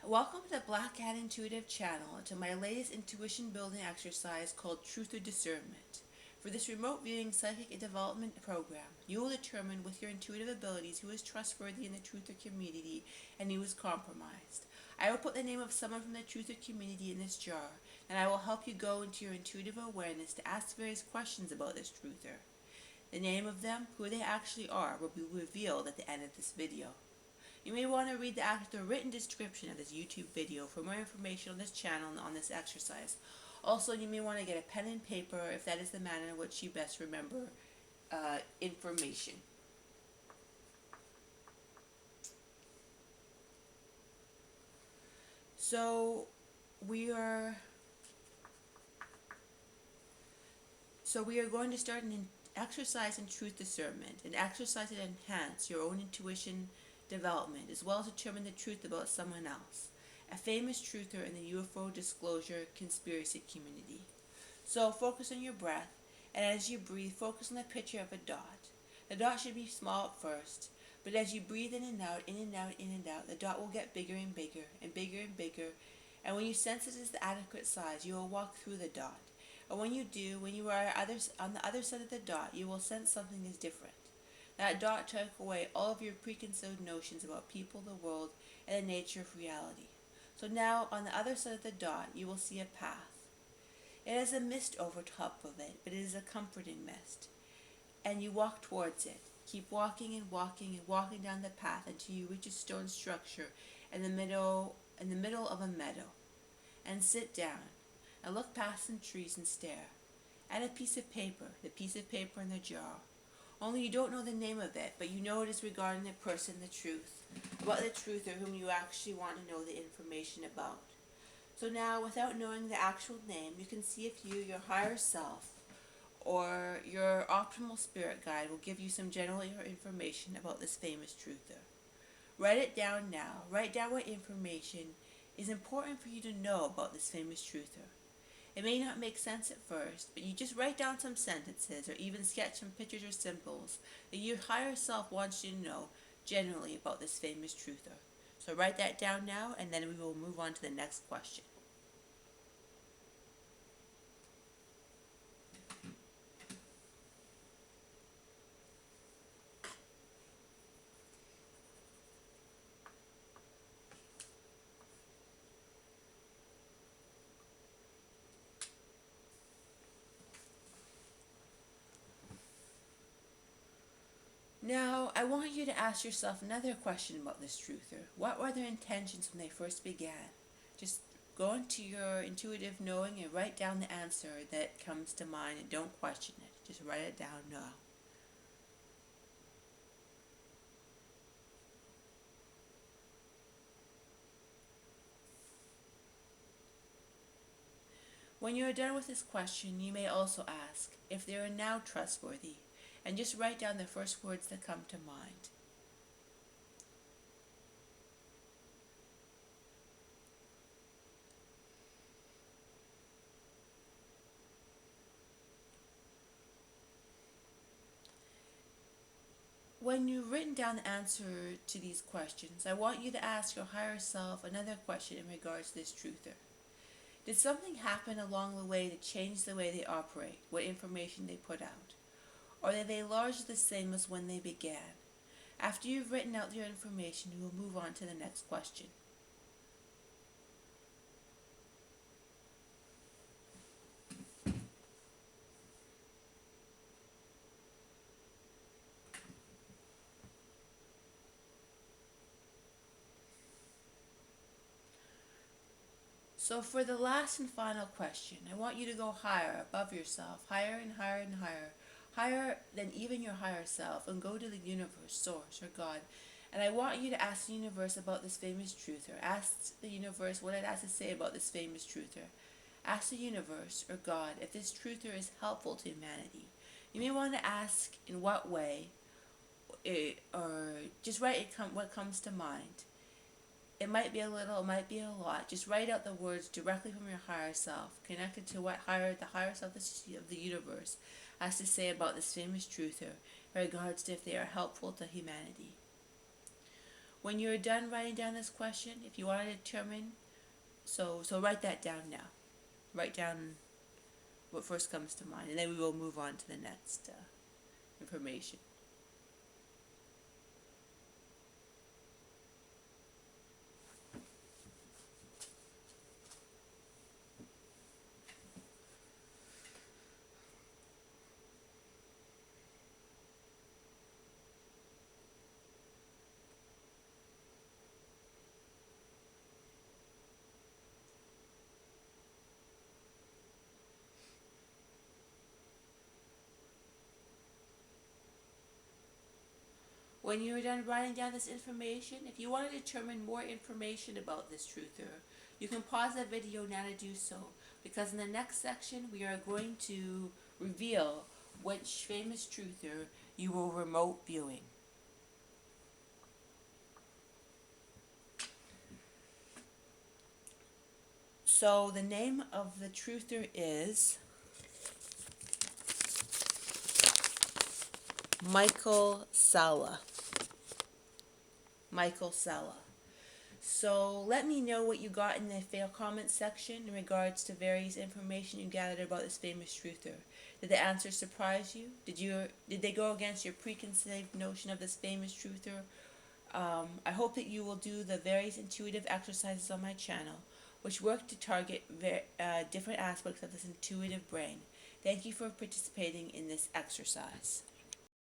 Welcome to the Black Cat Intuitive channel to my latest intuition building exercise called Truth or Discernment. For this remote viewing psychic development program, you will determine with your intuitive abilities who is trustworthy in the truther community and who is compromised. I will put the name of someone from the truther community in this jar, and I will help you go into your intuitive awareness to ask various questions about this truther. The name of them, who they actually are, will be revealed at the end of this video. You may want to read the written description of this YouTube video for more information on this channel and on this exercise. Also, you may want to get a pen and paper if that is the manner in which you best remember information. So we are going to start an exercise in truth discernment, an exercise to enhance your own intuition development, as well as determine the truth about someone else, a famous truther in the UFO disclosure conspiracy community. So focus on your breath, and as you breathe, focus on the picture of a dot. The dot should be small at first, but as you breathe in and out, in and out, in and out, the dot will get bigger and bigger, and bigger and bigger, and when you sense it is the adequate size, you will walk through the dot. And when you do, when you are on the other side of the dot, you will sense something is different. That dot took away all of your preconceived notions about people, the world, and the nature of reality. So now, on the other side of the dot, you will see a path. It has a mist over top of it, but it is a comforting mist. And you walk towards it. Keep walking and walking and walking down the path until you reach a stone structure in the middle of a meadow. And sit down, and look past some trees and stare. At a piece of paper, the piece of paper in the jar. Only you don't know the name of it, but you know it is regarding the person, the truth, about the truther whom you actually want to know the information about. So now, without knowing the actual name, you can see if you, your higher self, or your optimal spirit guide will give you some general information about this famous truther. Write it down now. Write down what information is important for you to know about this famous truther. It may not make sense at first, but you just write down some sentences or even sketch some pictures or symbols that your higher self wants you to know generally about this famous truther. So write that down now, and then we will move on to the next question. Now, I want you to ask yourself another question about this truther. What were their intentions when they first began? Just go into your intuitive knowing and write down the answer that comes to mind and don't question it. Just write it down now. When you are done with this question, you may also ask if they are now trustworthy, and just write down the first words that come to mind. When you've written down the answer to these questions, I want you to ask your higher self another question in regards to this truther. Did something happen along the way to change the way they operate, what information they put out? Or are they largely the same as when they began? After you've written out your information, we will move on to the next question. So for the last and final question, I want you to go higher, above yourself, higher and higher and higher, higher than even your higher self, and go to the universe, source, or God. And I want you to ask the universe about this famous truther. Ask the universe what it has to say about this famous truther. Ask the universe, or God, if this truther is helpful to humanity. You may want to ask in what way, or just write what comes to mind. It might be a little, it might be a lot. Just write out the words directly from your higher self, connected to what the higher self of the universe has to say about this famous truther in regards to if they are helpful to humanity. When you're done writing down this question, if you want to determine, so write that down now. Write down what first comes to mind, and then we will move on to the next information. When you're done writing down this information, if you want to determine more information about this truther, you can pause the video now to do so, because in the next section we are going to reveal which famous truther you will remote viewing. So the name of the truther is Michael Sala. Michael Sala. So let me know what you got in the comment section in regards to various information you gathered about this famous truther. Did the answers surprise you? Did they go against your preconceived notion of this famous truther? I hope that you will do the various intuitive exercises on my channel, which work to target different aspects of this intuitive brain. Thank you for participating in this exercise.